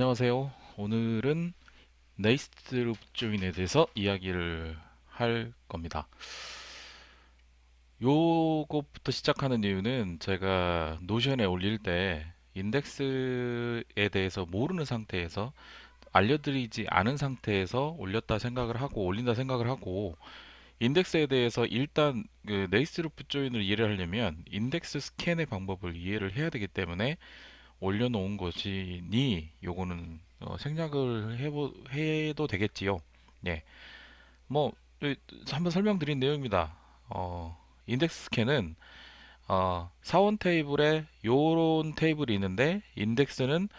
안녕하세요. 오늘은 네이스트 조인에 대해서 이야기를 할 겁니다. 요것부터 시작하는 이유는 제가 노션에 올릴 때 인덱스에 대해서 모르는 상태에서 알려드리지 않은 상태에서 올렸다 생각을 하고 올린다 생각을 하고 인덱스에 대해서 일단 그 네이스트 루프 조인을 이해를 하려면 인덱스 스캔의 방법을 이해를 해야 되기 때문에 올려놓은 것이니 요거는 생략을 해도 되겠지요. 예, 뭐 한번 설명드린 내용입니다. 인덱스 스캔은 사원 테이블에 요런 테이블이 있는데 인덱스는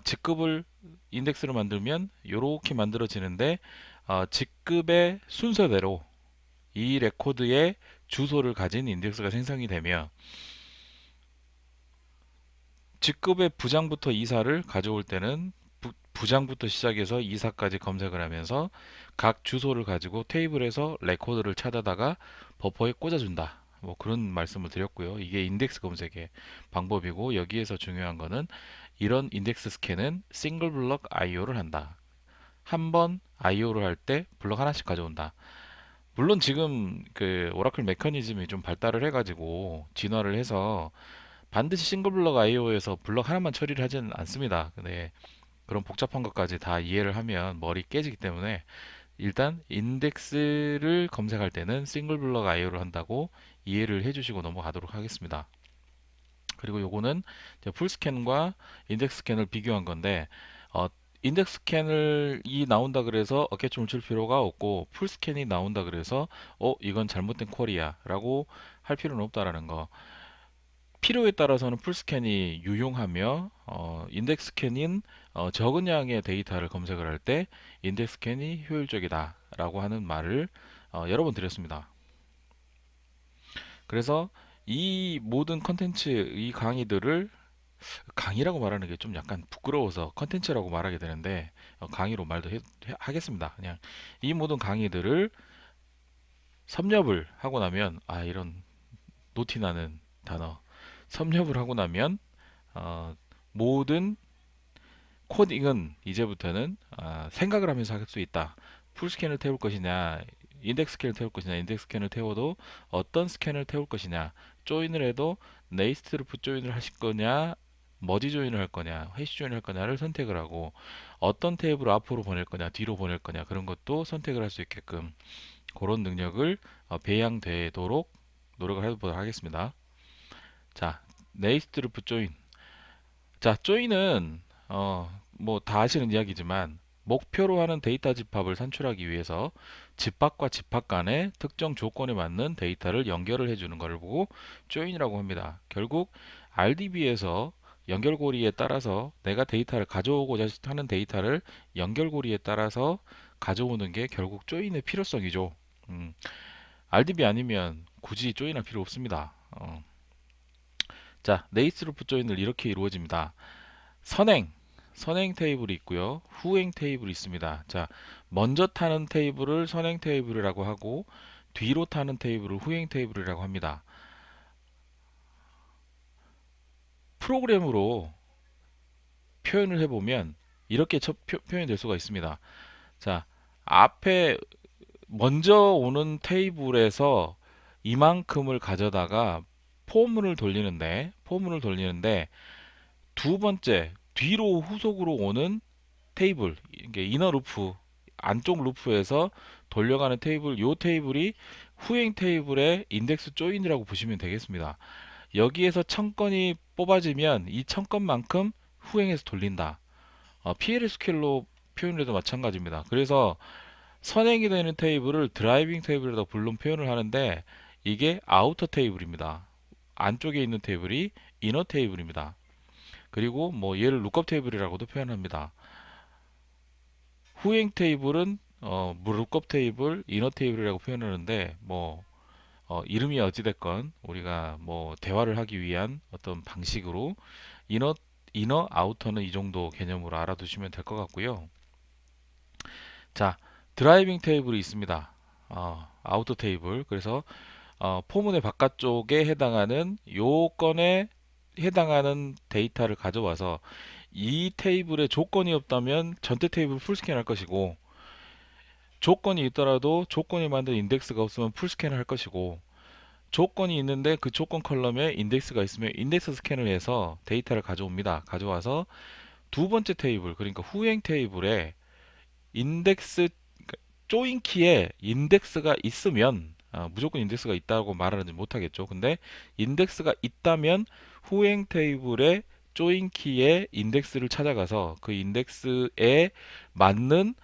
직급을 인덱스를 만들면 요렇게 만들어지는데 직급의 순서대로 이 레코드의 주소를 가진 인덱스가 생성이 되며 직급의 부장부터 이사를 가져올 때는 부장부터 시작해서 이사까지 검색을 하면서 각 주소를 가지고 테이블에서 레코드를 찾아다가 버퍼에 꽂아준다. 뭐 그런 말씀을 드렸고요. 이게 인덱스 검색의 방법이고 여기에서 중요한 거는 이런 인덱스 스캔은 싱글 블럭 IO를 한다. 한 번 IO를 할 때 블럭 하나씩 가져온다. 물론 지금 그 오라클 메커니즘이 좀 발달을 해가지고 진화를 해서 반드시 싱글 블럭 IO에서 블럭 하나만 처리를 하지는 않습니다. 근데 그런 복잡한 것까지 다 이해를 하면 머리 깨지기 때문에 일단 인덱스를 검색할 때는 싱글 블럭 IO를 한다고 이해를 해주시고 넘어가도록 하겠습니다. 그리고 요거는 풀 스캔과 인덱스 스캔을 비교한 건데 어, 인덱스 스캔이 나온다 그래서 어깨춤을 출 필요가 없고 풀 스캔이 나온다 그래서 이건 잘못된 쿼리야 라고 할 필요는 없다라는 거. 필요에 따라서는 풀스캔이 유용하며 인덱스 스캔인 적은 양의 데이터를 검색을 할 때 인덱스 스캔이 효율적이다 라고 하는 말을 여러 번 드렸습니다. 그래서 이 모든 컨텐츠 이 강의들을 강의라고 말하는 게 좀 약간 부끄러워서 컨텐츠라고 말하게 되는데 강의로 말도 하겠습니다. 그냥 이 모든 강의들을 섭렵을 하고 나면 이런 노티나는 단어 섭렵을 하고 나면 모든 코딩은 이제부터는 생각을 하면서 할 수 있다. 풀 스캔을 태울 것이냐, 인덱스 스캔을 태울 것이냐, 인덱스 스캔을 태워도 어떤 스캔을 태울 것이냐, 조인을 해도 네이스트 루프 조인을 하실 거냐, 머지 조인을 할 거냐, 해시 조인을 할 거냐를 선택을 하고 어떤 테이블을 앞으로 보낼 거냐, 뒤로 보낼 거냐 그런 것도 선택을 할 수 있게끔 그런 능력을 배양되도록 노력을 해보도록 하겠습니다. 자, 네이스트 루프 조인. 자, 조인은 뭐 다 아시는 이야기지만 목표로 하는 데이터 집합을 산출하기 위해서 집합과 집합 간의 특정 조건에 맞는 데이터를 연결을 해주는 것을 보고 조인이라고 합니다. 결국 RDB에서 연결고리에 따라서 내가 데이터를 가져오고자 하는 데이터를 연결고리에 따라서 가져오는 게 결국 조인의 필요성이죠. RDB 아니면 굳이 조인할 필요 없습니다. 자, 네이스루프 조인을 이렇게 이루어집니다. 선행, 선행 테이블이 있고요. 후행 테이블이 있습니다. 자, 먼저 타는 테이블을 선행 테이블이라고 하고 뒤로 타는 테이블을 후행 테이블이라고 합니다. 프로그램으로 표현을 해보면 이렇게 표현이 될 수가 있습니다. 자, 앞에 먼저 오는 테이블에서 이만큼을 가져다가 포문을 돌리는데 두 번째 뒤로 후속으로 오는 테이블, 이게 이너 루프 안쪽 루프에서 돌려가는 테이블, 요 테이블이 후행 테이블의 인덱스 조인이라고 보시면 되겠습니다. 여기에서 1000건이 뽑아지면 이 1000건만큼 후행해서 돌린다. PL 스케일로 표현해도 마찬가지입니다. 그래서 선행이 되는 테이블을 드라이빙 테이블이라고 물론 표현을 하는데 이게 아우터 테이블입니다. 안쪽에 있는 테이블이 이너 테이블입니다. 그리고 뭐 얘를 룩업 테이블이라고도 표현합니다. 후행 테이블은 뭐 룩업 테이블, 이너 테이블이라고 표현하는데 뭐 이름이 어찌됐건 우리가 뭐 대화를 하기 위한 어떤 방식으로 이너 아우터는 이 정도 개념으로 알아두시면 될 것 같고요. 자, 드라이빙 테이블이 있습니다. 아우터 테이블. 그래서 포문의 바깥쪽에 해당하는 요건에 해당하는 데이터를 가져와서 이 테이블에 조건이 없다면 전체 테이블 풀스캔 할 것이고, 조건이 있더라도 조건이 만든 인덱스가 없으면 풀스캔을 할 것이고, 조건이 있는데 그 조건 컬럼에 인덱스가 있으면 인덱스 스캔을 해서 데이터를 가져옵니다. 가져와서 두 번째 테이블, 그러니까 후행 테이블에 인덱스, 그러니까 조인 키에 인덱스가 있으면, 무조건 인덱스가 있다고 말하지 못하겠죠. 근데 인덱스가 있다면 후행 테이블에 조인 키의 인덱스를 찾아가서 그 인덱스에 맞는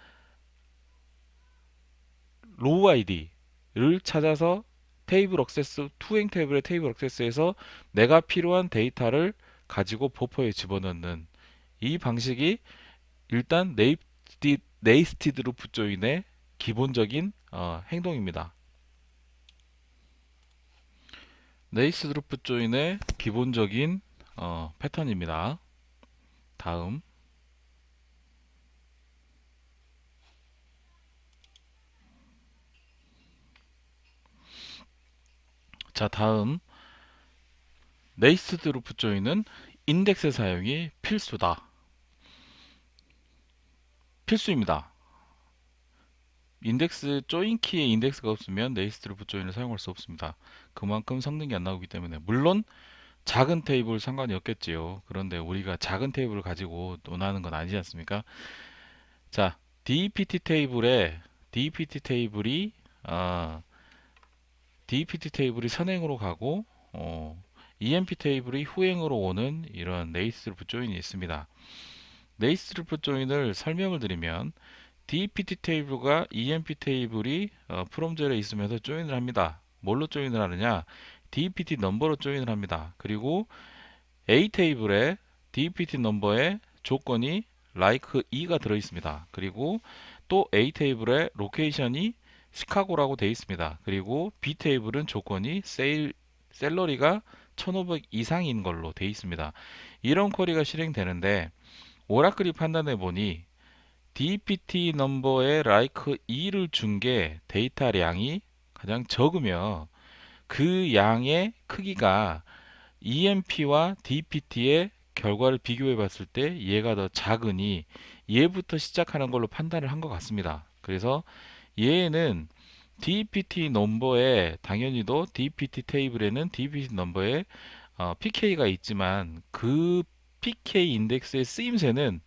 로우 아이디를 찾아서 테이블 억세스, 투행 테이블의 테이블 억세스에서 내가 필요한 데이터를 가지고 버퍼에 집어넣는 이 방식이 일단 네이스티드 루프 조인의 기본적인 행동입니다. 네이스티드 루프 조인의 기본적인 패턴입니다. 다음, 다음 네이스티드 루프 조인은 인덱스 사용이 필수입니다. 인덱스 조인 키에 인덱스가 없으면 네이스트 루프 조인을 사용할 수 없습니다. 그만큼 성능이 안 나오기 때문에, 물론 작은 테이블 상관이 없겠지요. 그런데 우리가 작은 테이블을 가지고 논하는 건 아니지 않습니까? 자, DPT 테이블이 아, DPT 테이블이 선행으로 가고 EMP 테이블이 후행으로 오는 이런 네이스트 루프 조인이 있습니다. 네이스트 루프 조인을 설명을 드리면, DPT 테이블과 EMP 테이블이 프롬젤에 있으면서 조인을 합니다. 뭘로 조인을 하느냐? DPT 넘버로 조인을 합니다. 그리고 A 테이블에 DPT 넘버에 조건이 like 2가 들어 있습니다. 그리고 또 A 테이블에 로케이션이 시카고라고 되어 있습니다. 그리고 B 테이블은 조건이 셀러리가 1500 이상인 걸로 되어 있습니다. 이런 쿼리가 실행되는데, 오라클이 판단해 보니 DPT 넘버에 like 2를 준 게 데이터량이 가장 적으며, 그 양의 크기가 EMP와 DPT의 결과를 비교해 봤을 때 얘가 더 작으니 얘부터 시작하는 걸로 판단을 한 것 같습니다. 그래서 얘는 DPT 넘버에, 당연히도 DPT 테이블에는 DPT 넘버에 PK가 있지만, 그 PK 인덱스의 쓰임새는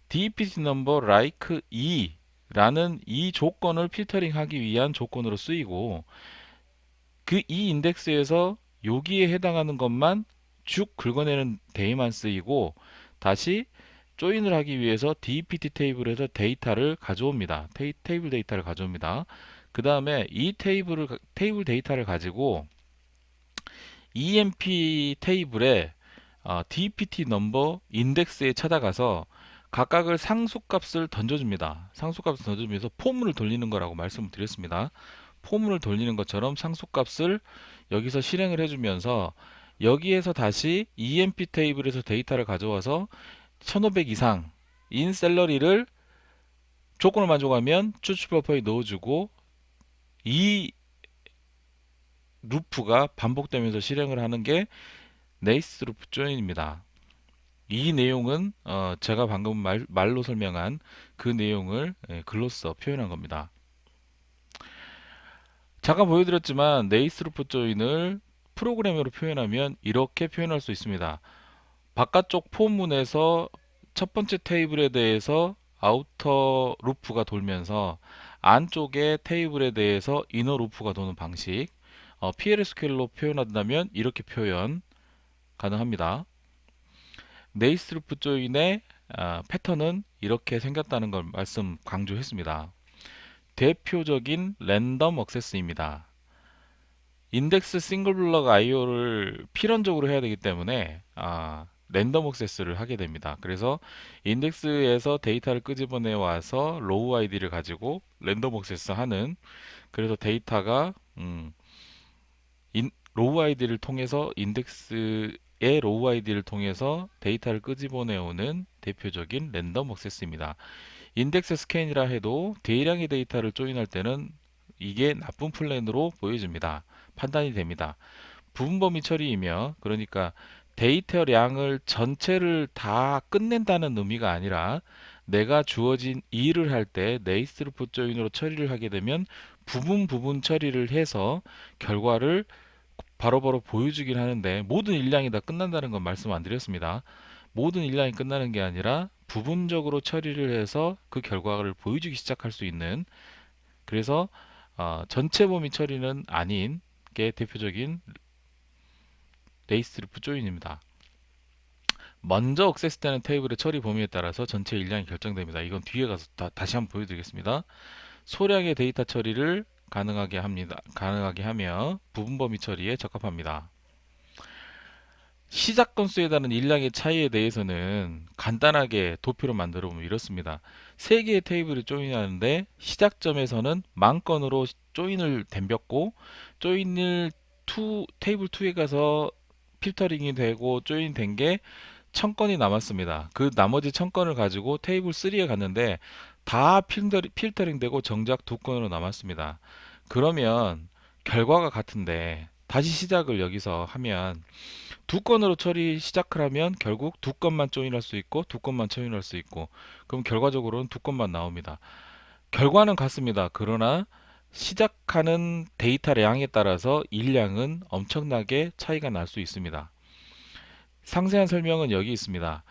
DPT 넘버 like 2라는 이 조건을 필터링하기 위한 조건으로 쓰이고, 그 이 인덱스에서 여기에 해당하는 것만 쭉 긁어내는 데에만 쓰이고, 다시 조인을 하기 위해서 DPT 테이블에서 데이터를 가져옵니다. 테이블 데이터를 가져옵니다. 그 다음에 이 테이블 데이터를 가지고 EMP 테이블에 DPT 넘버 인덱스에 찾아가서 각각을 상수값을 던져줍니다. 상수값을 던져주면서 포문을 돌리는 거라고 말씀을 드렸습니다. 포문을 돌리는 것처럼 상수값을 여기서 실행을 해주면서, 여기에서 다시 EMP 테이블에서 데이터를 가져와서 1500 이상인 셀러리를 조건을 만족하면 추출 버퍼에 넣어주고, 이 루프가 반복되면서 실행을 하는 게 네이스 루프 조인입니다. 이 내용은 제가 방금 말로 설명한 그 내용을 글로 써 표현한 겁니다. 잠깐 보여드렸지만 네이스 루프 조인을 프로그램으로 표현하면 이렇게 표현할 수 있습니다. 바깥쪽 포문에서 첫 번째 테이블에 대해서 아우터 루프가 돌면서 안쪽의 테이블에 대해서 이너 루프가 도는 방식, PLSQL로 표현한다면 이렇게 표현 가능합니다. 네이스 루프 조인의 패턴은 이렇게 생겼다는 걸 말씀 강조했습니다. 대표적인 랜덤 액세스입니다. 인덱스 싱글 블럭 IO를 필연적으로 해야 되기 때문에 랜덤 액세스를 하게 됩니다. 그래서 인덱스에서 데이터를 끄집어내 와서 로우 아이디를 가지고 랜덤 액세스 하는, 그래서 데이터가 로우 아이디를 통해서 인덱스의 로우 아이디를 통해서 데이터를 끄집어내 오는 대표적인 랜덤 액세스입니다. 인덱스 스캔이라 해도 대량의 데이터를 조인할 때는 이게 나쁜 플랜으로 보여집니다. 판단이 됩니다. 부분 범위 처리이며, 그러니까 데이터량을 전체를 다 끝낸다는 의미가 아니라 내가 주어진 일을 할 때 네이스루프 조인으로 처리를 하게 되면 부분 처리를 해서 결과를 바로바로 보여주긴 하는데 모든 일량이 다 끝난다는 건 말씀 안 드렸습니다. 모든 일량이 끝나는 게 아니라 부분적으로 처리를 해서 그 결과를 보여주기 시작할 수 있는, 그래서 전체 범위 처리는 아닌 게 대표적인 레이스루프 조인입니다. 먼저 억세스되는 테이블의 처리 범위에 따라서 전체 일량이 결정됩니다. 이건 뒤에 가서 다시 한번 보여드리겠습니다. 소량의 데이터 처리를 가능하게 하며 부분 범위 처리에 적합합니다. 시작 건수에 따른 일량의 차이에 대해서는 간단하게 도표로 만들어 보면 이렇습니다. 세 개의 테이블이 조인하는데 시작점에서는 만 건으로 조인을 댐볐고, 조인을 테이블 2에 가서 필터링이 되고 조인된 게 1000건이 남았습니다. 그 나머지 1000건을 가지고 테이블 3에 갔는데 다 필터링 되고 정작 2건으로 남았습니다. 그러면 결과가 같은데 다시 시작을 여기서 하면 2건으로 처리 시작을 하면 결국 2건만 조인할 수 있고 2건만 조인할 수 있고, 그럼 결과적으로는 2건만 나옵니다. 결과는 같습니다. 그러나 시작하는 데이터량에 따라서 일량은 엄청나게 차이가 날 수 있습니다. 상세한 설명은 여기 있습니다.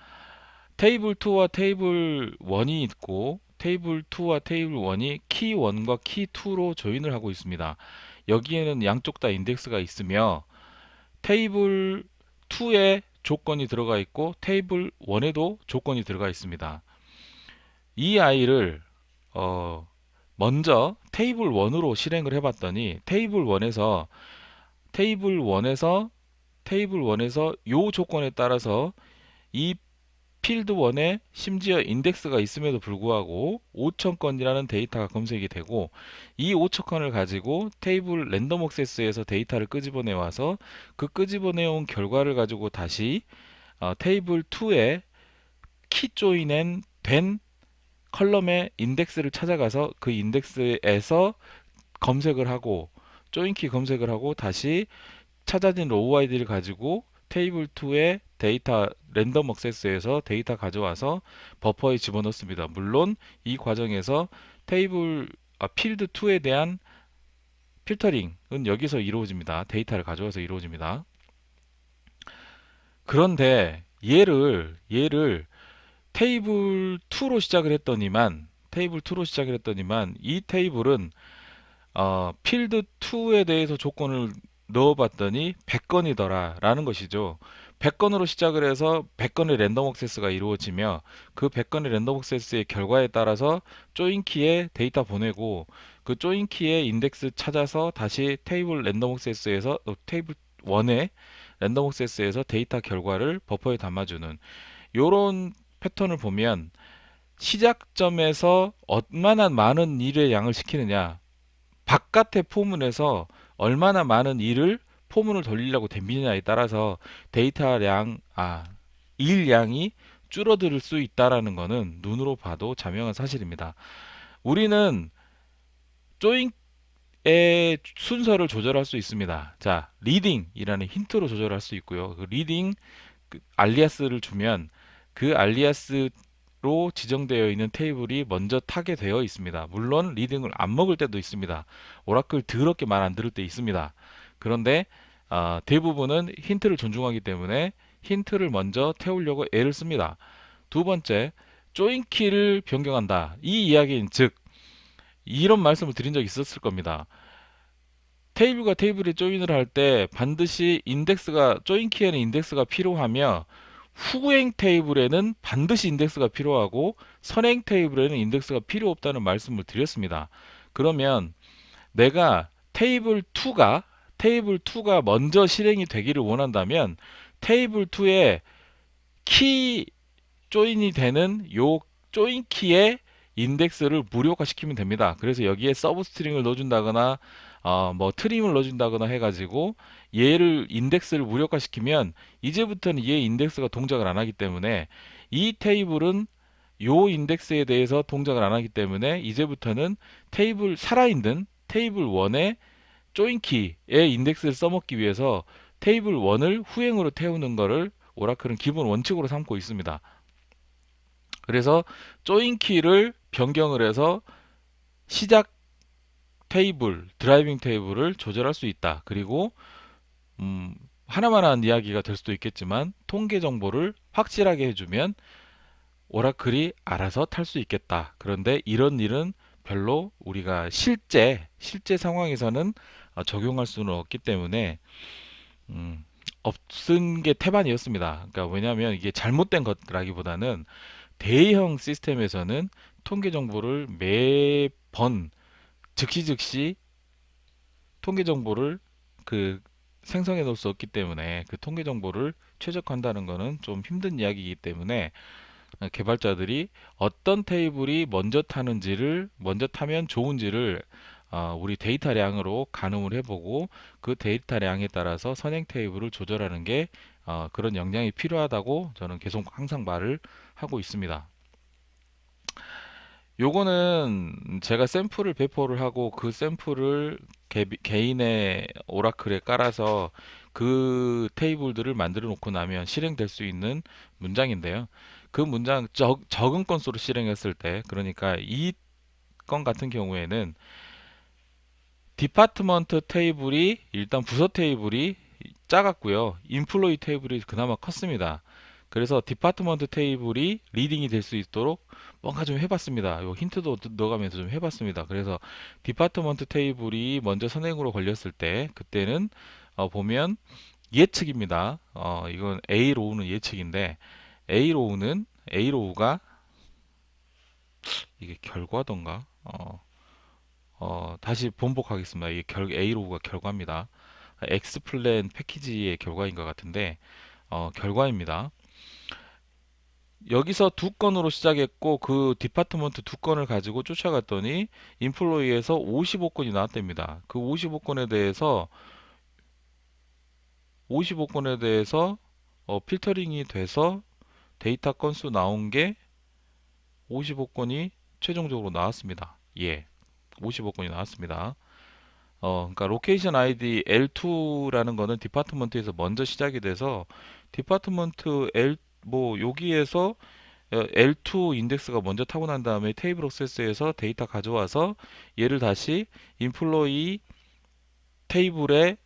테이블 2와 테이블 1이 있고, 테이블 2와 테이블 1이 키 1과 키 2로 조인을 하고 있습니다. 여기에는 양쪽 다 인덱스가 있으며 테이블 2에 조건이 들어가 있고 테이블 1에도 조건이 들어가 있습니다. 이 아이를 먼저 테이블 1으로 실행을 해봤더니 테이블 1에서 요 조건에 따라서 이 필드 1에 심지어 인덱스가 있음에도 불구하고 5000건이라는 데이터가 검색이 되고, 이 5000건을 가지고 테이블 랜덤 액세스에서 데이터를 끄집어내 와서 그 끄집어내 온 결과를 가지고 다시 테이블 2에 키 조인된 컬럼의 인덱스를 찾아가서 그 인덱스에서 검색을 하고, 조인키 검색을 하고 다시 찾아진 로우 아이디를 가지고 테이블 2의 데이터 랜덤 액세스에서 데이터 가져와서 버퍼에 집어넣습니다. 물론 이 과정에서 필드 2에 대한 필터링은 여기서 이루어집니다. 데이터를 가져와서 이루어집니다. 그런데 얘를 테이블 2로 시작을 했더니만 이 테이블은 필드 2에 대해서 조건을 넣어봤더니 100건이더라 라는 것이죠. 100건으로 시작을 해서 100건의 랜덤 액세스가 이루어지며 그 100건의 랜덤 액세스의 결과에 따라서 조인키에 데이터 보내고, 그 조인키의 인덱스 찾아서 다시 테이블 랜덤 액세스에서 테이블 1의 랜덤 액세스에서 데이터 결과를 버퍼에 담아주는 이런 패턴을 보면, 시작점에서 얼마나 많은 일의 양을 시키느냐, 바깥의 포문에서 얼마나 많은 포문을 돌리려고 댐비느냐에 따라서 일량이 줄어들 수 있다라는 것은 눈으로 봐도 자명한 사실입니다. 우리는 조인의 순서를 조절할 수 있습니다. 자, 리딩이라는 힌트로 조절할 수 있고요. 그 리딩 알리아스를 주면 그 알리아스로 지정되어 있는 테이블이 먼저 타게 되어 있습니다. 물론 리딩을 안 먹을 때도 있습니다. 오라클 더럽게 말 안 들을 때 있습니다. 그런데 대부분은 힌트를 존중하기 때문에 힌트를 먼저 태우려고 애를 씁니다. 두 번째, 조인 키를 변경한다. 이 이야기인 즉 이런 말씀을 드린 적이 있었을 겁니다. 테이블과 테이블에 조인을 할 때 반드시 조인 키에는 인덱스가 필요하며 후행 테이블에는 반드시 인덱스가 필요하고 선행 테이블에는 인덱스가 필요 없다는 말씀을 드렸습니다. 그러면 내가 테이블2가 먼저 실행이 되기를 원한다면 테이블 2에 키 조인이 되는 요 조인 키의 인덱스를 무료화 시키면 됩니다. 그래서 여기에 서브 스트링을 넣어준다거나 뭐 트림을 넣어준다거나 해가지고 얘를 인덱스를 무력화 시키면 이제부터는 얘 인덱스가 동작을 안 하기 때문에 이 테이블은 요 인덱스에 대해서 동작을 안 하기 때문에 이제부터는 살아있는 테이블 1의 조인 키의 인덱스를 써먹기 위해서 테이블 1을 후행으로 태우는 거를 오라클은 기본 원칙으로 삼고 있습니다. 그래서 조인 키를 변경을 해서 시작 테이블, 드라이빙 테이블을 조절할 수 있다. 그리고 하나만한 이야기가 될 수도 있겠지만 통계 정보를 확실하게 해주면 오라클이 알아서 탈 수 있겠다. 그런데 이런 일은 별로 우리가 실제 상황에서는 적용할 수는 없기 때문에 없은 게 태반이었습니다. 그러니까 왜냐하면 이게 잘못된 것라기보다는 대형 시스템에서는 통계 정보를 매번 즉시 통계 정보를 그 생성해 놓을 수 없기 때문에 그 통계 정보를 최적화한다는 것은 좀 힘든 이야기이기 때문에 개발자들이 어떤 테이블이 먼저 타면 좋은지를 우리 데이터량으로 가늠을 해보고 그 데이터량에 따라서 선행 테이블을 조절하는 게 그런 역량이 필요하다고 저는 계속 항상 말을 하고 있습니다. 요거는 제가 샘플을 배포를 하고 그 샘플을 개인의 오라클에 깔아서 그 테이블들을 만들어 놓고 나면 실행될 수 있는 문장인데요. 그 문장 적은 건수로 실행했을 때, 그러니까 이 건 같은 경우에는 디파트먼트 테이블이 일단 부서 테이블이 작았고요. 인플로이 테이블이 그나마 컸습니다. 그래서 디파트먼트 테이블이 리딩이 될 수 있도록 뭔가 좀 해봤습니다. 요 힌트도 넣어가면서 좀 해봤습니다. 그래서 디파트먼트 테이블이 먼저 선행으로 걸렸을 때 그때는 보면 예측입니다. 이건 A 로우는 예측인데 A 로우가 이게 결과던가? 다시 번복하겠습니다. 이게 A로우가 결과입니다. X플랜 패키지의 결과인 것 같은데 결과입니다. 여기서 두 건으로 시작했고 그 디파트먼트 두 건을 가지고 쫓아갔더니 인플로이에서 55건이 나왔답니다. 그 55건에 대해서 필터링이 돼서 데이터 건수 나온 게 55건이 최종적으로 나왔습니다. 예, 55건이 나왔습니다. 그러니까 로케이션 아이디 L2라는 거는 디파트먼트에서 먼저 시작이 돼서 디파트먼트 뭐 여기에서 L2 인덱스가 먼저 타고 난 다음에 테이블 액세스에서 데이터 가져와서 얘를 다시 인플로이 테이블에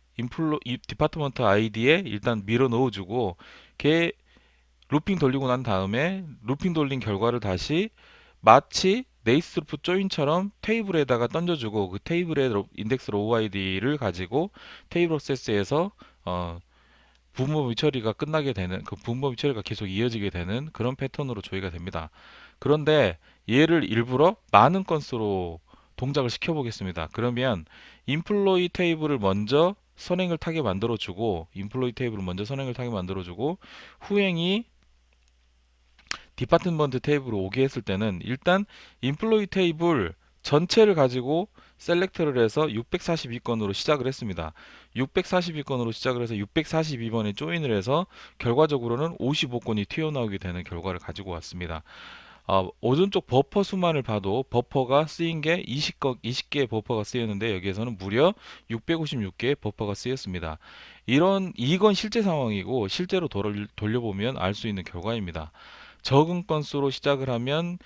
디파트먼트 아이디에 일단 밀어 넣어주고 걔 루핑 돌리고 난 다음에 루핑 돌린 결과를 다시 마치 네이스루프 조인처럼 테이블에다가 던져주고 그 테이블의 인덱스 로우 아이디를 가지고 테이블 액세스에서 분모비 처리가 끝나게 되는 그 분모비 처리가 계속 이어지게 되는 그런 패턴으로 조회가 됩니다. 그런데 얘를 일부러 많은 건수로 동작을 시켜 보겠습니다. 그러면 인플로이 테이블을 먼저 선행을 타게 만들어 주고 후행이 디파트먼트 테이블로 오게 했을 때는 일단 인플로이 테이블 전체를 가지고 셀렉트를 해서 642건으로 시작을 했습니다. 642건으로 시작을 해서 642번에 조인을 해서 결과적으로는 55건이 튀어나오게 되는 결과를 가지고 왔습니다. 오른쪽 버퍼 수만을 봐도 버퍼가 쓰인 게 20개의 버퍼가 쓰였는데 여기에서는 무려 656개의 버퍼가 쓰였습니다. 이건 실제 상황이고 실제로 돌려보면 알 수 있는 결과입니다. 적은 건수로 시작을 하면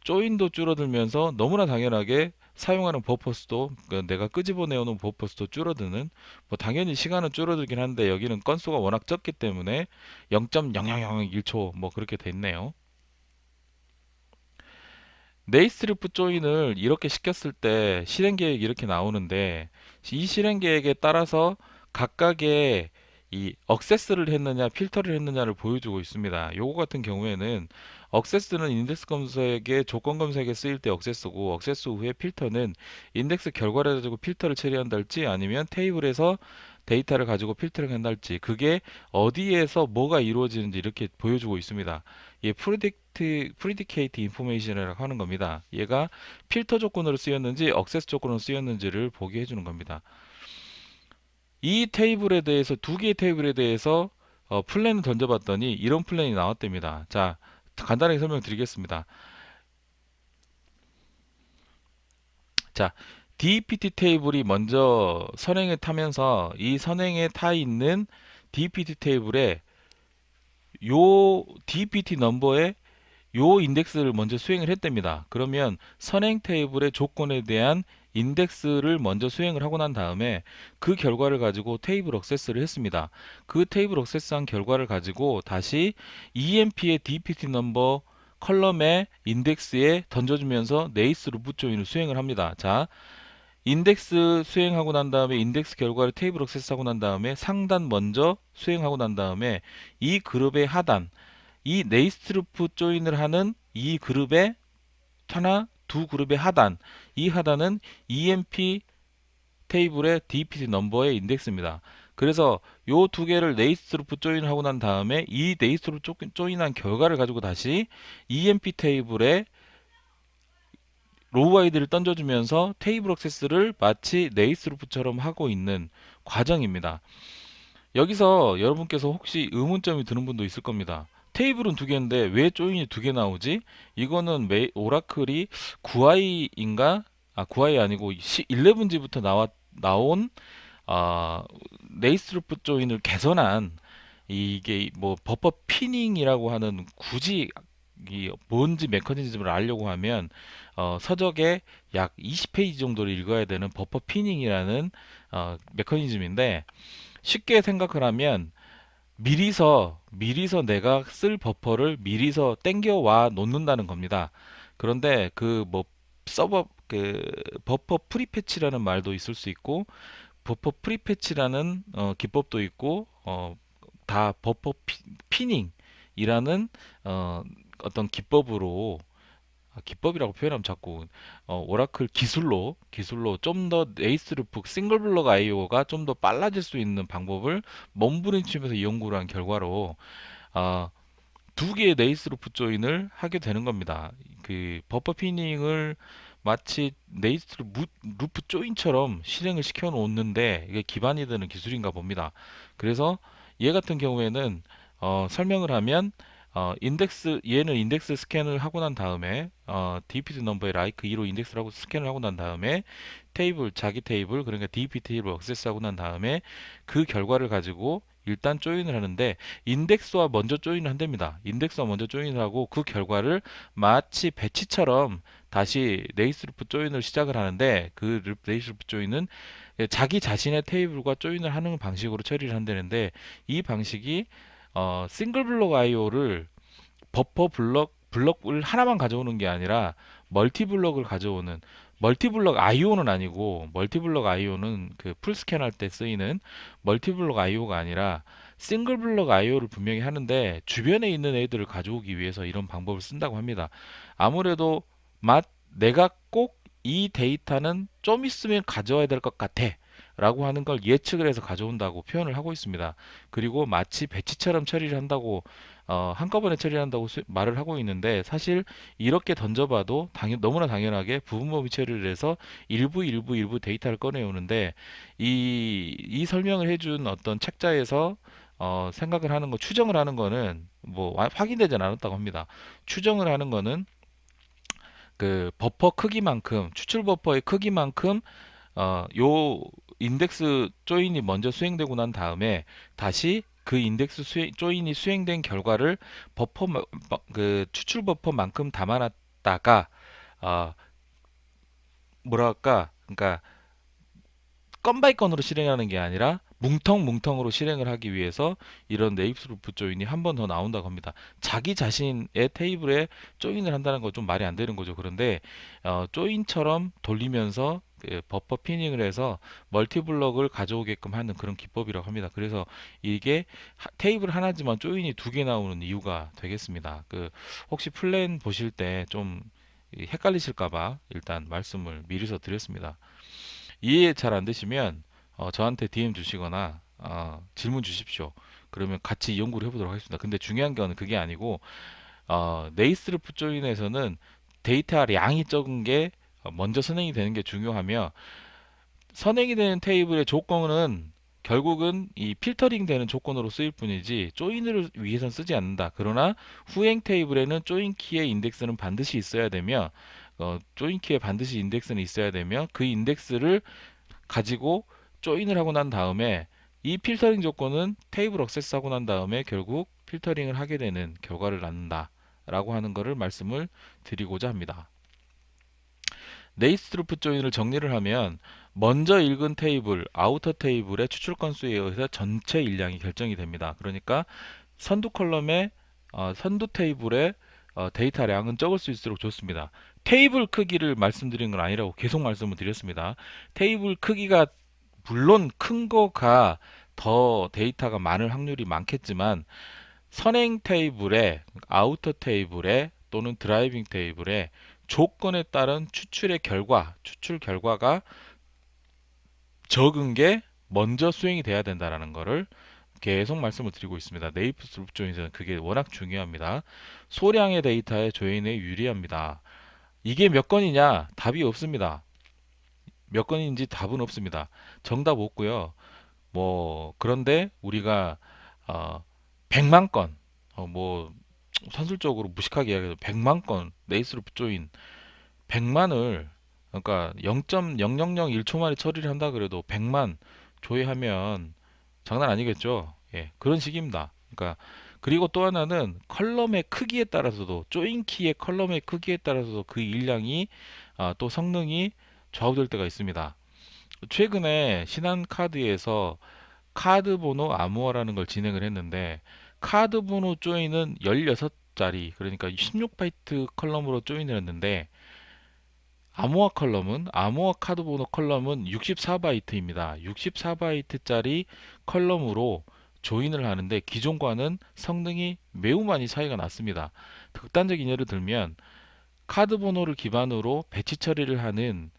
조인도 줄어들면서 너무나 당연하게 사용하는 버퍼 수도 내가 끄집어내오는 버퍼 수도 줄어드는 뭐 당연히 시간은 줄어들긴 한데 여기는 건수가 워낙 적기 때문에 0.0001초 뭐 그렇게 됐네요. 네이스리프 조인을 이렇게 시켰을 때 실행 계획이 이렇게 나오는데 이 실행 계획에 따라서 각각의 이 억세스를 했느냐 필터를 했느냐를 보여주고 있습니다. 요거 같은 경우에는 억세스는 인덱스 검색의 조건 검색에 쓰일 때 억세스고 억세스 후에 필터는 인덱스 결과를 가지고 필터를 처리한달지 아니면 테이블에서 데이터를 가지고 필터를 한달지 그게 어디에서 뭐가 이루어지는지 이렇게 보여주고 있습니다. 예, 프리디케이트 인포메이션이라고 하는 겁니다. 얘가 필터 조건으로 쓰였는지 억세스 조건으로 쓰였는지를 보게 해주는 겁니다. 이 테이블에 대해서 두 개의 테이블에 대해서 플랜을 던져봤더니 이런 플랜이 나왔답니다. 자, 간단하게 설명드리겠습니다. 자, DPT 테이블이 먼저 선행을 타면서 이 선행에 타 있는 DPT 테이블에 요 DPT 넘버에 요 인덱스를 먼저 수행을 했답니다. 그러면 선행 테이블의 조건에 대한 인덱스를 먼저 수행을 하고 난 다음에 그 결과를 가지고 테이블 액세스를 했습니다. 그 테이블 액세스한 결과를 가지고 다시 EMP의 DPT 넘버 컬럼의 인덱스에 던져주면서 네이스 루프 조인을 수행을 합니다. 자, 인덱스 수행하고 난 다음에 인덱스 결과를 테이블 액세스하고 난 다음에 상단 먼저 수행하고 난 다음에 이 그룹의 하단, 이 네이스루프 조인을 하는 이 그룹의 하나, 두 그룹의 하단, 이 하단은 EMP 테이블의 DPT 넘버의 인덱스입니다. 그래서 요 두 개를 네이스루프 조인을 하고 난 다음에 이 네이스루프 조인한 결과를 가지고 다시 EMP 테이블에 로우 아이디를 던져주면서 테이블 액세스를 마치 네이스루프처럼 하고 있는 과정입니다. 여기서 여러분께서 혹시 의문점이 드는 분도 있을 겁니다. 테이블은 두 개인데 왜 조인이 두 개 나오지? 이거는 오라클이 9i인가? 아, 9i 아니고 11G부터 나온 네이스루프 조인을 개선한 이게 뭐 버퍼 피닝이라고 하는 굳이 이 뭔지 메커니즘을 알려고 하면 서적에 약 20페이지 정도를 읽어야 되는 버퍼 피닝이라는 메커니즘인데 쉽게 생각을 하면 미리서 내가 쓸 버퍼를 미리서 땡겨와 놓는다는 겁니다. 그런데 그 뭐 서버 그 버퍼 프리패치라는 말도 있을 수 있고 버퍼 프리패치라는 기법도 있고 다 버퍼 피닝이라는 어, 어떤 기법으로 기법이라고 표현하면 자꾸 오라클 기술로 좀 더 네이스루프 싱글 블럭 IO가 좀 더 빨라질 수 있는 방법을 몸부림치면서 연구를 한 결과로 아, 두 개의 네이스루프 조인을 하게 되는 겁니다. 그 버퍼 피닝을 마치 루프 조인처럼 실행을 시켜 놓는데 이게 기반이 되는 기술인가 봅니다. 그래서 얘 같은 경우에는 설명을 하면 얘는 인덱스 스캔을 하고 난 다음에 DPT 넘버에 라이크 2로 인덱스를 하고 스캔을 하고 난 다음에 자기 테이블 그러니까 DPT 테이블 액세스하고 난 다음에 그 결과를 가지고 일단 조인을 하는데 인덱스와 먼저 조인을 한답니다. 인덱스와 먼저 조인을 하고 그 결과를 마치 배치처럼 다시 네이스루프 조인을 시작을 하는데 그 네이스루프 조인은 자기 자신의 테이블과 조인을 하는 방식으로 처리를 한다는데 이 방식이 싱글 블록 IO를 버퍼 블럭을 하나만 가져오는 게 아니라 멀티 블럭을 가져오는 멀티 블럭 IO는 아니고 멀티 블럭 IO는 그 풀스캔 할 때 쓰이는 멀티 블럭 IO가 아니라 싱글 블럭 IO를 분명히 하는데 주변에 있는 애들을 가져오기 위해서 이런 방법을 쓴다고 합니다. 아무래도 내가 꼭 이 데이터는 좀 있으면 가져와야 될 것 같아 라고 하는 걸 예측을 해서 가져온다고 표현을 하고 있습니다. 그리고 마치 배치처럼 처리를 한다고 한꺼번에 처리한다고 말을 하고 있는데 사실 이렇게 던져봐도 너무나 당연하게 부분범위 처리를 해서 일부 데이터를 꺼내오는데 이 설명을 해준 어떤 책자에서 생각을 하는 추정을 하는 거는 뭐 확인되진 않았다고 합니다. 추정을 하는 거는 그 버퍼 크기만큼 추출 버퍼의 크기만큼 요 인덱스 조인이 먼저 수행되고 난 다음에 다시 그 인덱스 조인이 수행된 결과를 그 추출 버퍼만큼 담아놨다가 어, 뭐랄까 그러니까 건 바이 건으로 실행하는 게 아니라 뭉텅뭉텅으로 실행을 하기 위해서 이런 네이스루프 조인이 한 번 더 나온다고 합니다. 자기 자신의 테이블에 조인을 한다는 건 좀 말이 안 되는 거죠. 그런데 조인처럼 돌리면서 버퍼 피닝을 해서 멀티블럭을 가져오게끔 하는 그런 기법이라고 합니다. 그래서 이게 테이블 하나지만 조인이 두 개 나오는 이유가 되겠습니다. 혹시 플랜 보실 때 좀 헷갈리실까봐 일단 말씀을 미리서 드렸습니다. 이해 잘 안 되시면 저한테 DM 주시거나 질문 주십시오. 그러면 같이 연구를 해보도록 하겠습니다. 근데 중요한 건 그게 아니고 네이스루프 조인에서는 데이터 양이 적은 게 먼저 선행이 되는 게 중요하며 선행이 되는 테이블의 조건은 결국은 이 필터링 되는 조건으로 쓰일 뿐이지 조인을 위해선 쓰지 않는다. 그러나 후행 테이블에는 조인 키의 인덱스는 반드시 있어야 되며 조인 키에 반드시 인덱스는 있어야 되며 그 인덱스를 가지고 조인을 하고 난 다음에 이 필터링 조건은 테이블 액세스하고 난 다음에 결국 필터링을 하게 되는 결과를 낳는다 라고 하는 것을 말씀을 드리고자 합니다. 네이스루프 조인을 정리를 하면 먼저 읽은 테이블, 아우터 테이블의 추출 건수에 의해서 전체 일량이 결정이 됩니다. 그러니까 선두 컬럼에 선두 테이블의 데이터량은 적을 수 있을수록 좋습니다. 테이블 크기를 말씀드린 건 아니라고 계속 말씀을 드렸습니다. 테이블 크기가 물론 큰 거가 더 데이터가 많을 확률이 많겠지만 선행 테이블에 아우터 테이블에 또는 드라이빙 테이블에 조건에 따른 추출 결과가 적은 게 먼저 수행이 돼야 된다는 것을 계속 말씀을 드리고 있습니다. 네이프 룹 조인에서는 그게 워낙 중요합니다. 소량의 데이터의 조인에 유리합니다. 이게 몇 건이냐? 답이 없습니다. 몇 건인지 답은 없습니다. 정답 없고요. 뭐 그런데 우리가 어, 100만 건, 뭐 선술적으로 무식하게 이야기해도 100만 건 네이스루프 조인 100만을 그러니까 0.0001초 만에 처리를 한다 그래도 100만 조회하면 장난 아니겠죠. 예, 그런 식입니다. 그러니까 그리고 또 하나는 컬럼의 크기에 따라서도 조인 키의 컬럼의 크기에 따라서도 그 일량이 또 성능이 좌우될 때가 있습니다. 최근에 신한카드에서 카드 번호 암호화라는 걸 진행을 했는데 카드 번호 조인은 16자리 그러니까 16바이트 컬럼으로 조인을 했는데 암호화 카드 번호 컬럼은 64바이트입니다. 64바이트짜리 컬럼으로 조인을 하는데 기존과는 성능이 매우 많이 차이가 났습니다. 극단적인 예를 들면 카드 번호를 기반으로 배치 처리를 하는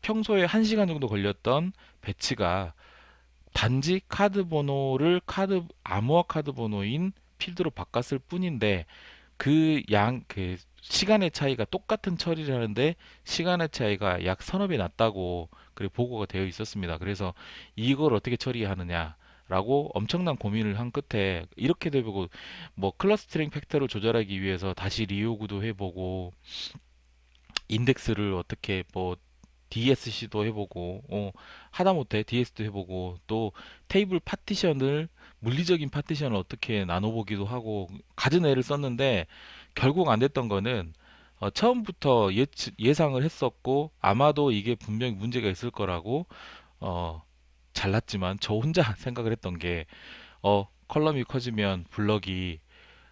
평소에 1시간 정도 걸렸던 배치가 단지 카드 번호를 암호화 카드 번호인 필드로 바꿨을 뿐인데 그 시간의 차이가 똑같은 처리를 하는데 시간의 차이가 약 서너 배 났다고 그래 보고가 되어 있었습니다. 그래서 이걸 어떻게 처리하느냐라고 엄청난 고민을 한 끝에 이렇게 되고 뭐 클러스터링 팩터를 조절하기 위해서 다시 리오구도 해보고 인덱스를 어떻게 뭐 DSC도 해보고 하다못해 DS도 해보고 또 테이블 파티션을 물리적인 파티션을 어떻게 나눠보기도 하고 갖은 애를 썼는데 결국 안 됐던 거는 처음부터 예상을 했었고 아마도 이게 분명히 문제가 있을 거라고 어, 잘났지만 저 혼자 생각을 했던 게 컬럼이 커지면 블럭이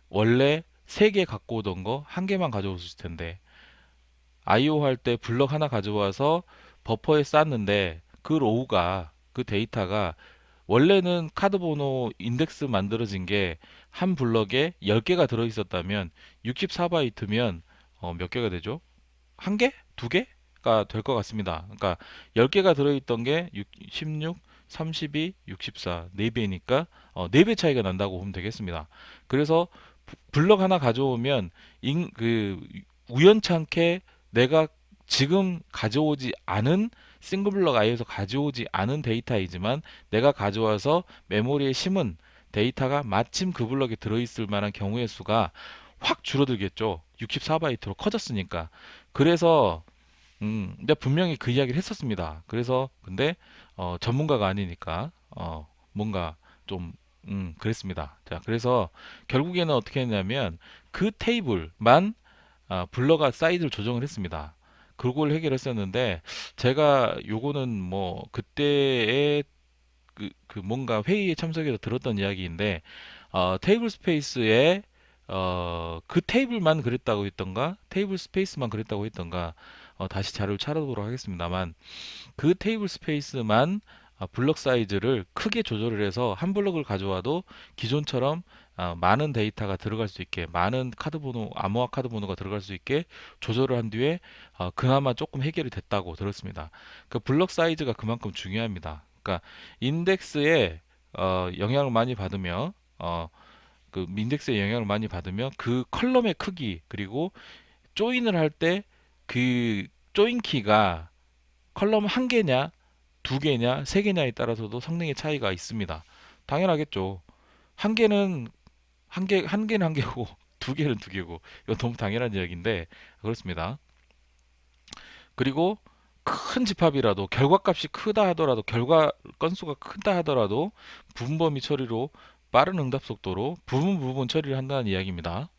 원래 3개 갖고 오던 거 1개만 가져왔을 텐데 IO 할 때 블럭 하나 가져와서 버퍼에 쌌는데 그 로우가 그 데이터가 원래는 카드 번호 인덱스 만들어진 게 한 블럭에 10개가 들어 있었다면 64바이트면 몇 개가 되죠? 한 개? 두 개가 될 것 같습니다. 그러니까 10개가 들어 있던 게 16, 32, 64, 4배니까 4배 차이가 난다고 보면 되겠습니다. 그래서 블럭 하나 가져오면 우연찮게 내가 지금 가져오지 않은 싱글블럭 아이에서 가져오지 않은 데이터이지만 내가 가져와서 메모리에 심은 데이터가 마침 그 블럭에 들어있을 만한 경우의 수가 확 줄어들겠죠. 64바이트로 커졌으니까. 그래서 근데 분명히 그 이야기를 했었습니다. 그래서 근데 전문가가 아니니까 뭔가 좀 그랬습니다. 자, 그래서 결국에는 어떻게 했냐면 그 테이블만 블러가 사이즈를 조정을 했습니다. 그걸 해결했었는데 제가 요거는 뭐 그때의 그 뭔가 회의에 참석해서 들었던 이야기인데 테이블 스페이스에 그 테이블만 그랬다고 했던가 테이블 스페이스만 그랬다고 했던가 다시 자료를 찾아보도록 하겠습니다만 그 테이블 스페이스만 블럭 사이즈를 크게 조절을 해서 한 블럭을 가져와도 기존처럼 많은 데이터가 들어갈 수 있게 많은 카드 번호 암호화 카드 번호가 들어갈 수 있게 조절을 한 뒤에 그나마 조금 해결이 됐다고 들었습니다. 그 블럭 사이즈가 그만큼 중요합니다. 그러니까 인덱스에 영향을 많이 받으며 그 인덱스에 영향을 많이 받으며 그 컬럼의 크기 그리고 조인을 할 때 그 조인 키가 컬럼 한 개냐, 두 개냐, 세 개냐에 따라서도 성능의 차이가 있습니다. 당연하겠죠. 한 개는 한 개는 한 개고 두 개는 두 개고 이건 너무 당연한 이야기인데 그렇습니다. 그리고 큰 집합이라도 결과값이 크다 하더라도 결과 건수가 크다 하더라도 부분 범위 처리로 빠른 응답 속도로 부분 처리를 한다는 이야기입니다.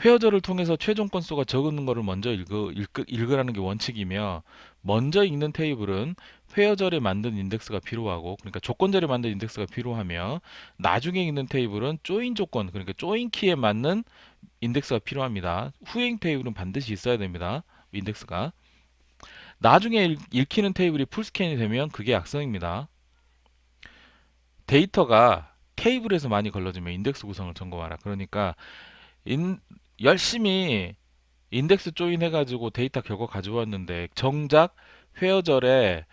회어절을 통해서 최종 건수가 적은 거를 먼저 읽으라는 게 원칙이며 먼저 읽는 테이블은 회어절에 만든 인덱스가 필요하고 그러니까 조건절에 만든 인덱스가 필요하며 나중에 읽는 테이블은 조인 조건 그러니까 조인 키에 맞는 인덱스가 필요합니다. 후행 테이블은 반드시 있어야 됩니다. 인덱스가. 나중에 읽히는 테이블이 풀스캔이 되면 그게 악성입니다. 데이터가 테이블에서 많이 걸러지면 인덱스 구성을 점검하라. 그러니까 인, 열심히 인덱스 조인 해가지고 데이터 결과 가져왔는데 정작 회어절에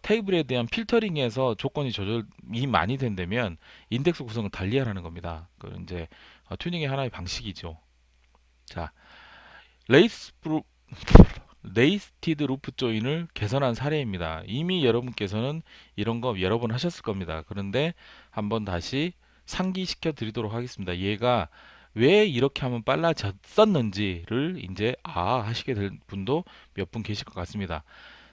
테이블에 대한 필터링에서 조건이 조절이 많이 된다면 인덱스 구성을 달리하라는 겁니다. 그 이제 튜닝의 하나의 방식이죠. 자, 레이스 네이스티드 루프 조인을 개선한 사례입니다. 이미 여러분께서는 이런 거 여러 번 하셨을 겁니다. 그런데 한번 다시 상기시켜 드리도록 하겠습니다. 얘가 왜 이렇게 하면 빨라졌었는지를 이제 하시게 될 분도 몇 분 계실 것 같습니다.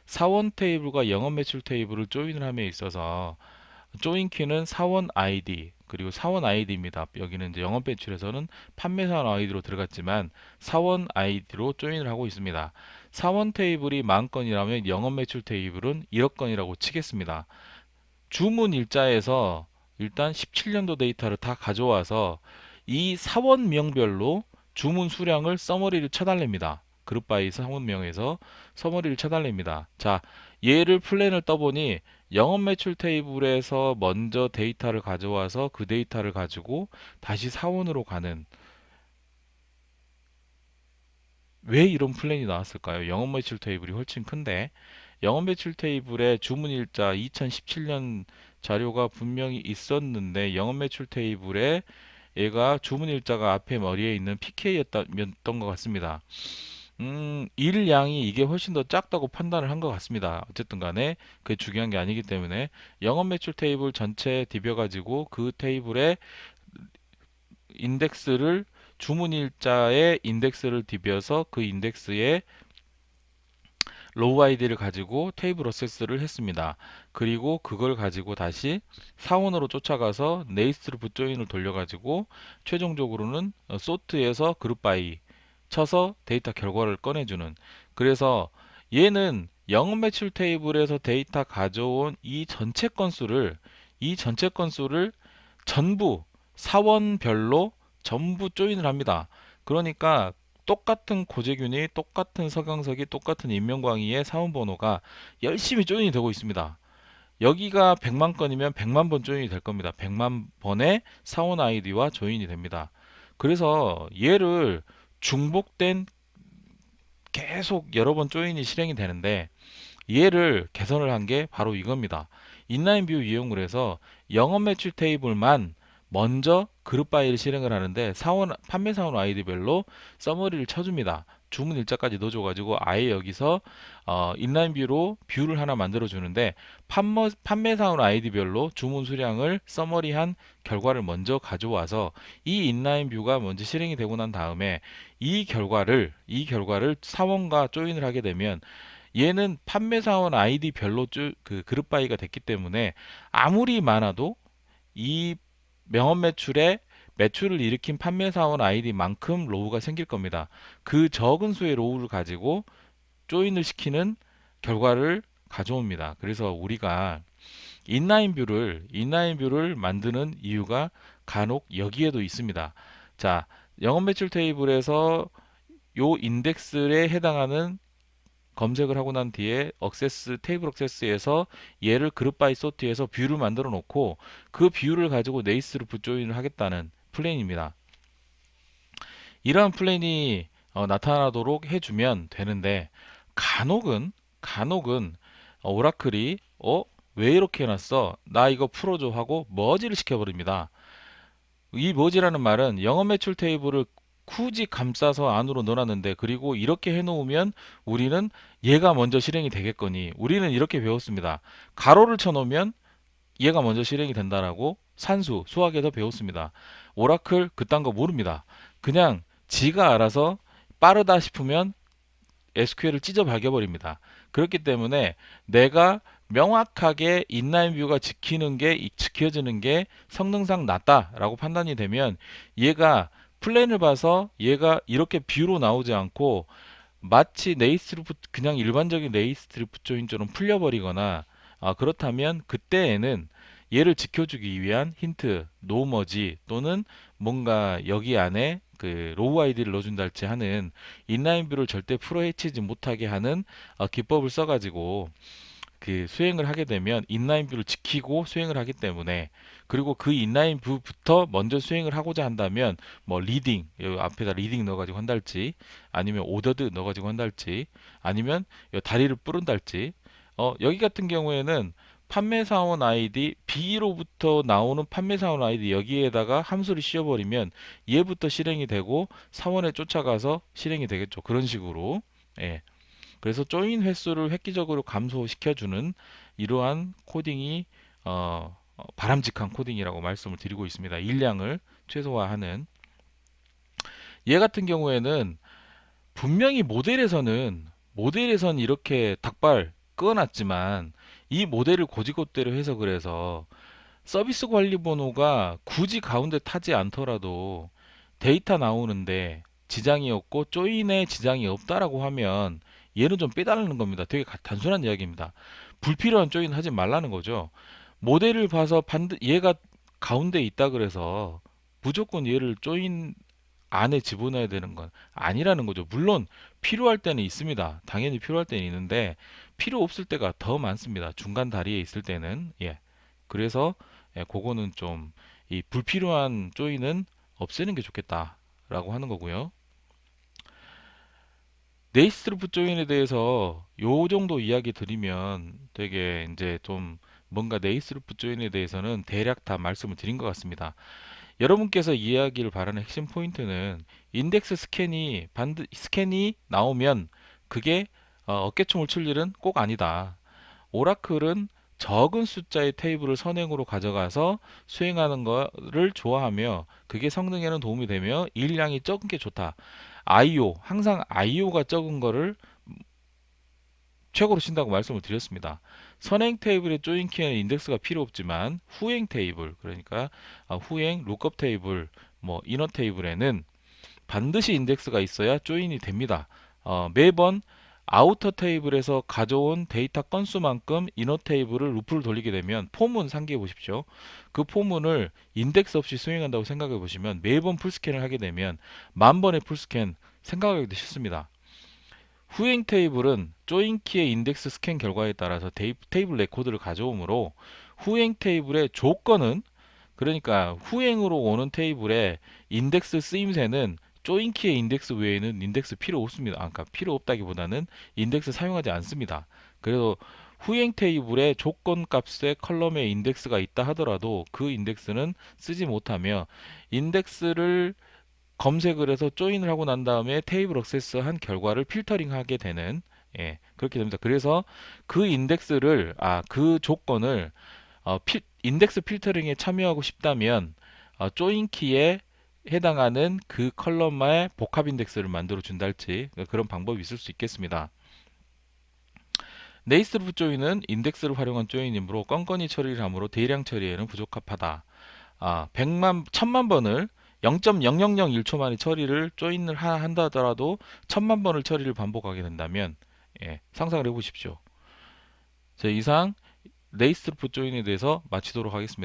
사원 테이블과 영업 매출 테이블을 조인을 함에 있어서 조인 키는 사원 아이디 그리고 사원 아이디입니다. 여기는 이제 영업 매출에서는 판매사원 아이디로 들어갔지만 사원 아이디로 조인을 하고 있습니다. 사원 테이블이 10,000건이라면 영업 매출 테이블은 1억 건이라고 치겠습니다. 주문 일자에서 일단 17년도 데이터를 다 가져와서 이 사원명별로 주문 수량을 서머리를 쳐달랍니다. 그룹바이 사원명에서 서머리를 쳐달랍니다. 자, 얘를 플랜을 떠보니 영업 매출 테이블에서 먼저 데이터를 가져와서 그 데이터를 가지고 다시 사원으로 가는 왜 이런 플랜이 나왔을까요? 영업 매출 테이블이 훨씬 큰데 영업 매출 테이블에 주문 일자 2017년 자료가 분명히 있었는데 영업 매출 테이블에 얘가 주문 일자가 앞에 머리에 있는 PK였던 것 같습니다. 일량이 이게 훨씬 더 작다고 판단을 한 것 같습니다. 어쨌든 간에 그게 중요한 게 아니기 때문에 영업 매출 테이블 전체 디벼가지고 그 테이블에 인덱스를 주문 일자의 인덱스를 디벼서 그 인덱스에 로우 아이디를 가지고 테이블 어세스를 했습니다. 그리고 그걸 가지고 다시 사원으로 쫓아가서 네이스트를 붓조인을 돌려가지고 최종적으로는 소트에서 그룹 바이 쳐서 데이터 결과를 꺼내주는 그래서 얘는 영업 매출 테이블에서 데이터 가져온 이 전체 건수를 전부 사원별로 전부 조인을 합니다. 그러니까 똑같은 고재균이 똑같은 서강석이 똑같은 임명광희의 사원번호가 열심히 조인이 되고 있습니다. 여기가 100만 건이면 100만 번 조인이 될 겁니다. 100만 번의 사원 아이디와 조인이 됩니다. 그래서 얘를 중복된 계속 여러 번 조인이 실행이 되는데 얘를 개선을 한 게 바로 이겁니다. 인라인 뷰 이용을 해서 영업 매출 테이블만 먼저 그룹 바이를 실행을 하는데 판매 사원 아이디별로 서머리를 쳐줍니다. 주문 일자까지 넣어줘가지고 아예 여기서 인라인 뷰를 하나 만들어 주는데 판매 사원 아이디별로 주문 수량을 서머리한 결과를 먼저 가져와서 이 인라인 뷰가 먼저 실행이 되고 난 다음에 이 결과를 사원과 조인을 하게 되면 얘는 판매사원 아이디 별로 그 그룹 바이가 됐기 때문에 아무리 많아도 이 명업 매출에 매출을 일으킨 판매사원 아이디만큼 로우가 생길 겁니다. 그 적은 수의 로우를 가지고 조인을 시키는 결과를 가져옵니다. 그래서 우리가 인라인 뷰를 만드는 이유가 간혹 여기에도 있습니다. 자, 영업 매출 테이블에서 요 인덱스에 해당하는 검색을 하고 난 뒤에 테이블 억세스에서 얘를 그룹 바이 소트에서 뷰를 만들어 놓고 그 뷰를 가지고 네이스로 붓조인을 하겠다는 플랜입니다. 이러한 플랜이 나타나도록 해주면 되는데 간혹은 오라클이 왜 이렇게 해놨어? 나 이거 풀어줘 하고 머지를 시켜버립니다. 이 머지라는 말은 영업 매출 테이블을 굳이 감싸서 안으로 넣어놨는데 그리고 이렇게 해놓으면 우리는 얘가 먼저 실행이 되겠거니 우리는 이렇게 배웠습니다. 가로를 쳐놓으면 얘가 먼저 실행이 된다라고 수학에서 배웠습니다. 오라클 그딴 거 모릅니다. 그냥 지가 알아서 빠르다 싶으면 SQL을 찢어 박여버립니다. 그렇기 때문에 내가 명확하게 인라인 뷰가 지켜지는 게 성능상 낫다라고 판단이 되면 얘가 플랜을 봐서 얘가 이렇게 뷰로 나오지 않고 마치 네이스루프 그냥 일반적인 네이스루프 조인처럼 풀려버리거나 그렇다면 그때에는 얘를 지켜주기 위한 힌트, 노머지 또는 뭔가 여기 안에 그 로우 아이디를 넣어준달지 하는 인라인 뷰를 절대 풀어 헤치지 못하게 하는 기법을 써가지고 그 수행을 하게 되면 인라인 뷰를 지키고 수행을 하기 때문에 그리고 그 인라인 뷰부터 먼저 수행을 하고자 한다면 뭐 리딩 여기 앞에다 리딩 넣어가지고 한달지 아니면 오더드 넣어가지고 한달지 아니면 다리를 뿌른달지 여기 같은 경우에는 판매사원 아이디 B로부터 나오는 판매사원 아이디 여기에다가 함수를 씌워버리면 얘부터 실행이 되고 사원에 쫓아가서 실행이 되겠죠. 그런 식으로 예. 그래서 조인 횟수를 획기적으로 감소시켜주는 이러한 코딩이 바람직한 코딩이라고 말씀을 드리고 있습니다. 일량을 최소화하는 얘 같은 경우에는 분명히 모델에선 이렇게 닭발 끄어놨지만 이 모델을 고지것대로 해석을 해서 서비스 관리 번호가 굳이 가운데 타지 않더라도 데이터 나오는데 지장이 없고 조인에 지장이 없다라고 하면 얘는 좀 빼달라는 겁니다. 되게 단순한 이야기입니다. 불필요한 조인 하지 말라는 거죠. 모델을 봐서 얘가 가운데 있다 그래서 무조건 얘를 조인 안에 집어넣어야 되는 건 아니라는 거죠. 물론 필요할 때는 있습니다. 당연히 필요할 때는 있는데 필요 없을 때가 더 많습니다. 중간 다리에 있을 때는 예. 그래서 그거는 좀 이 불필요한 조인은 없애는 게 좋겠다라고 하는 거고요. 네이스루프 조인에 대해서 요 정도 이야기 드리면 되게 이제 좀 뭔가 네이스루프 조인에 대해서는 대략 다 말씀을 드린 것 같습니다. 여러분께서 이해하기를 바라는 핵심 포인트는 인덱스 스캔이 나오면 그게 어깨춤을 출 일은 꼭 아니다. 오라클은 적은 숫자의 테이블을 선행으로 가져가서 수행하는 것을 좋아하며 그게 성능에는 도움이 되며 일량이 적은 게 좋다. 항상 IO가 적은 거를 최고로 친다고 말씀을 드렸습니다. 선행 테이블의 조인 키에는 인덱스가 필요 없지만 후행 테이블, 그러니까 후행 룩업 테이블, 뭐 이너 테이블에는 반드시 인덱스가 있어야 조인이 됩니다. 매번 아우터 테이블에서 가져온 데이터 건수만큼 이너 테이블을 루프를 돌리게 되면 포문 상기해 보십시오. 그 포문을 인덱스 없이 수행한다고 생각해 보시면 매번 풀스캔을 하게 되면 만 번의 풀스캔 생각하기도 쉽습니다. 후행 테이블은 조인 키의 인덱스 스캔 결과에 따라서 테이블 레코드를 가져오므로 후행 테이블의 조건은 그러니까 후행으로 오는 테이블의 인덱스 쓰임새는 조인 키의 인덱스 외에는 인덱스 필요 없습니다. 그러니까 필요 없다기보다는 인덱스 사용하지 않습니다. 그래서 후행 테이블의 조건 값의 컬럼에 인덱스가 있다 하더라도 그 인덱스는 쓰지 못하며 인덱스를 검색을 해서 조인을 하고 난 다음에 테이블 액세스 한 결과를 필터링하게 되는 그렇게 됩니다. 그래서 그 조건을 인덱스 필터링에 참여하고 싶다면 조인 키에 해당하는 그 컬럼의 복합 인덱스를 만들어 준달지 그런 방법이 있을 수 있겠습니다. 네이스루프 조인은 인덱스를 활용한 조인이므로 건건히 처리를 하므로 대량 처리에는 부적합하다. 1000만 번을 0.0001초 만에 조인을 한다 하더라도 1000만 번을 처리를 반복하게 된다면 상상을 해보십시오. 이상 네이스루프 조인에 대해서 마치도록 하겠습니다.